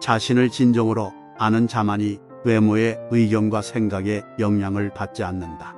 자신을 진정으로 아는 자만이 외모의 의견과 생각에 영향을 받지 않는다.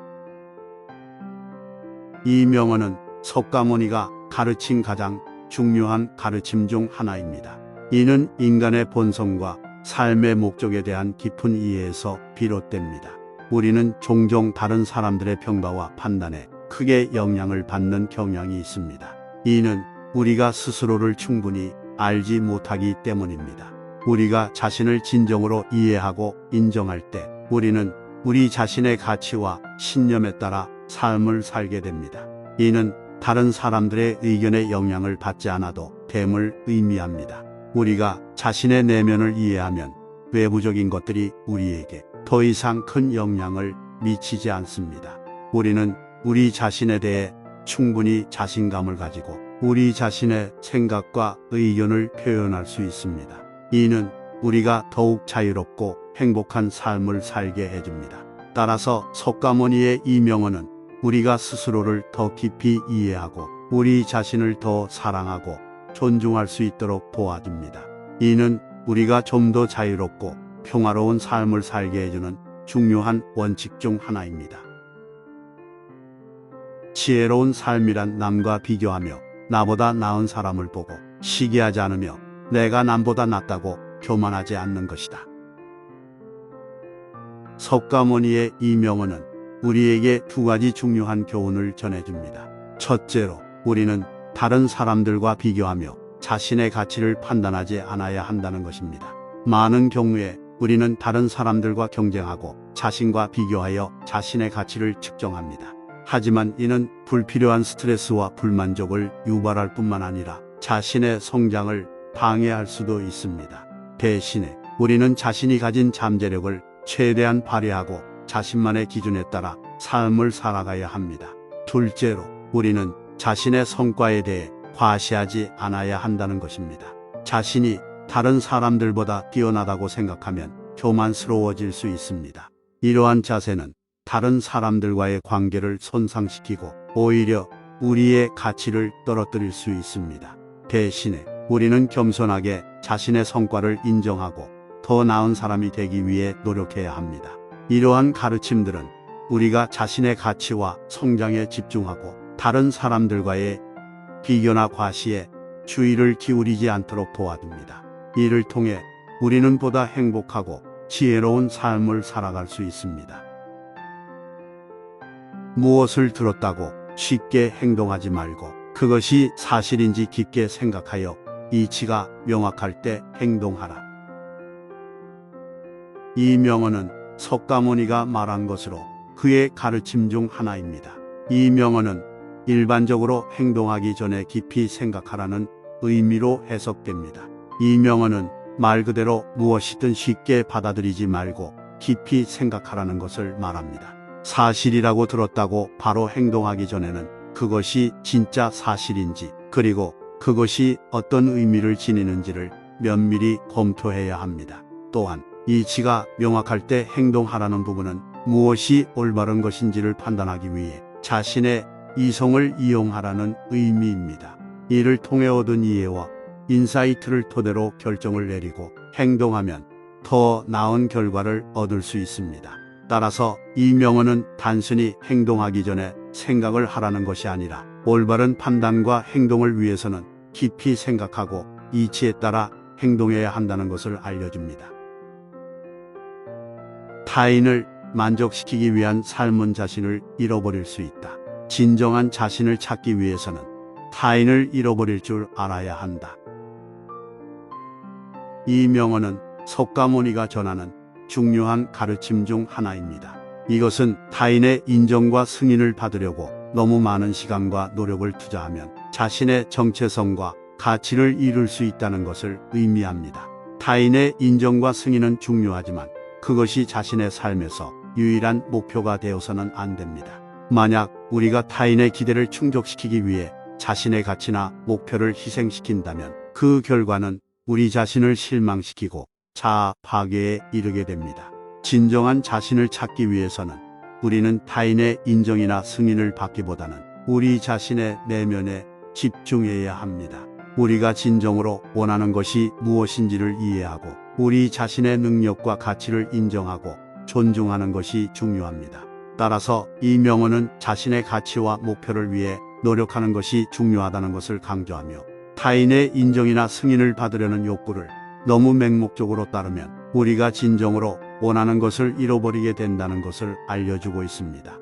이 명언은 석가모니가 가르친 가장 중요한 가르침 중 하나입니다. 이는 인간의 본성과 삶의 목적에 대한 깊은 이해에서 비롯됩니다. 우리는 종종 다른 사람들의 평가와 판단에 크게 영향을 받는 경향이 있습니다. 이는 우리가 스스로를 충분히 알지 못하기 때문입니다. 우리가 자신을 진정으로 이해하고 인정할 때 우리는 우리 자신의 가치와 신념에 따라 삶을 살게 됩니다. 이는 다른 사람들의 의견에 영향을 받지 않아도 됨을 의미합니다. 우리가 자신의 내면을 이해하면 외부적인 것들이 우리에게 더 이상 큰 영향을 미치지 않습니다. 우리는 우리 자신에 대해 충분히 자신감을 가지고 우리 자신의 생각과 의견을 표현할 수 있습니다. 이는 우리가 더욱 자유롭고 행복한 삶을 살게 해줍니다. 따라서 석가모니의 이 명언은 우리가 스스로를 더 깊이 이해하고 우리 자신을 더 사랑하고 존중할 수 있도록 도와줍니다. 이는 우리가 좀 더 자유롭고 평화로운 삶을 살게 해주는 중요한 원칙 중 하나입니다. 지혜로운 삶이란 남과 비교하며 나보다 나은 사람을 보고 시기하지 않으며 내가 남보다 낫다고 교만하지 않는 것이다. 석가모니의 이 명언은 우리에게 두 가지 중요한 교훈을 전해줍니다. 첫째로, 우리는 다른 사람들과 비교하며 자신의 가치를 판단하지 않아야 한다는 것입니다. 많은 경우에 우리는 다른 사람들과 경쟁하고 자신과 비교하여 자신의 가치를 측정합니다. 하지만 이는 불필요한 스트레스와 불만족을 유발할 뿐만 아니라 자신의 성장을 방해할 수도 있습니다. 대신에 우리는 자신이 가진 잠재력을 최대한 발휘하고 자신만의 기준에 따라 삶을 살아가야 합니다. 둘째로, 우리는 자신의 성과에 대해 과시하지 않아야 한다는 것입니다. 자신이 다른 사람들보다 뛰어나다고 생각하면 교만스러워질 수 있습니다. 이러한 자세는 다른 사람들과의 관계를 손상시키고 오히려 우리의 가치를 떨어뜨릴 수 있습니다. 대신에 우리는 겸손하게 자신의 성과를 인정하고 더 나은 사람이 되기 위해 노력해야 합니다. 이러한 가르침들은 우리가 자신의 가치와 성장에 집중하고 다른 사람들과의 비교나 과시에 주의를 기울이지 않도록 도와줍니다. 이를 통해 우리는 보다 행복하고 지혜로운 삶을 살아갈 수 있습니다. 무엇을 들었다고 쉽게 행동하지 말고 그것이 사실인지 깊게 생각하여 이치가 명확할 때 행동하라. 이 명언은 석가모니가 말한 것으로 그의 가르침 중 하나입니다. 이 명언은 일반적으로 행동하기 전에 깊이 생각하라는 의미로 해석됩니다. 이 명언은 말 그대로 무엇이든 쉽게 받아들이지 말고 깊이 생각하라는 것을 말합니다. 사실이라고 들었다고 바로 행동하기 전에는 그것이 진짜 사실인지 그리고 그것이 어떤 의미를 지니는지를 면밀히 검토해야 합니다. 또한 이치가 명확할 때 행동하라는 부분은 무엇이 올바른 것인지를 판단하기 위해 자신의 이성을 이용하라는 의미입니다. 이를 통해 얻은 이해와 인사이트를 토대로 결정을 내리고 행동하면 더 나은 결과를 얻을 수 있습니다. 따라서 이 명언은 단순히 행동하기 전에 생각을 하라는 것이 아니라 올바른 판단과 행동을 위해서는 깊이 생각하고 이치에 따라 행동해야 한다는 것을 알려줍니다. 타인을 만족시키기 위한 삶은 자신을 잃어버릴 수 있다. 진정한 자신을 찾기 위해서는 타인을 잃어버릴 줄 알아야 한다. 이 명언은 석가모니가 전하는 중요한 가르침 중 하나입니다. 이것은 타인의 인정과 승인을 받으려고 너무 많은 시간과 노력을 투자하면 자신의 정체성과 가치를 잃을 수 있다는 것을 의미합니다. 타인의 인정과 승인은 중요하지만 그것이 자신의 삶에서 유일한 목표가 되어서는 안 됩니다. 만약 우리가 타인의 기대를 충족시키기 위해 자신의 가치나 목표를 희생시킨다면 그 결과는 우리 자신을 실망시키고 자아 파괴에 이르게 됩니다. 진정한 자신을 찾기 위해서는 우리는 타인의 인정이나 승인을 받기보다는 우리 자신의 내면에 집중해야 합니다. 우리가 진정으로 원하는 것이 무엇인지를 이해하고 우리 자신의 능력과 가치를 인정하고 존중하는 것이 중요합니다. 따라서 이 명언은 자신의 가치와 목표를 위해 노력하는 것이 중요하다는 것을 강조하며 타인의 인정이나 승인을 받으려는 욕구를 너무 맹목적으로 따르면 우리가 진정으로 원하는 것을 잃어버리게 된다는 것을 알려주고 있습니다.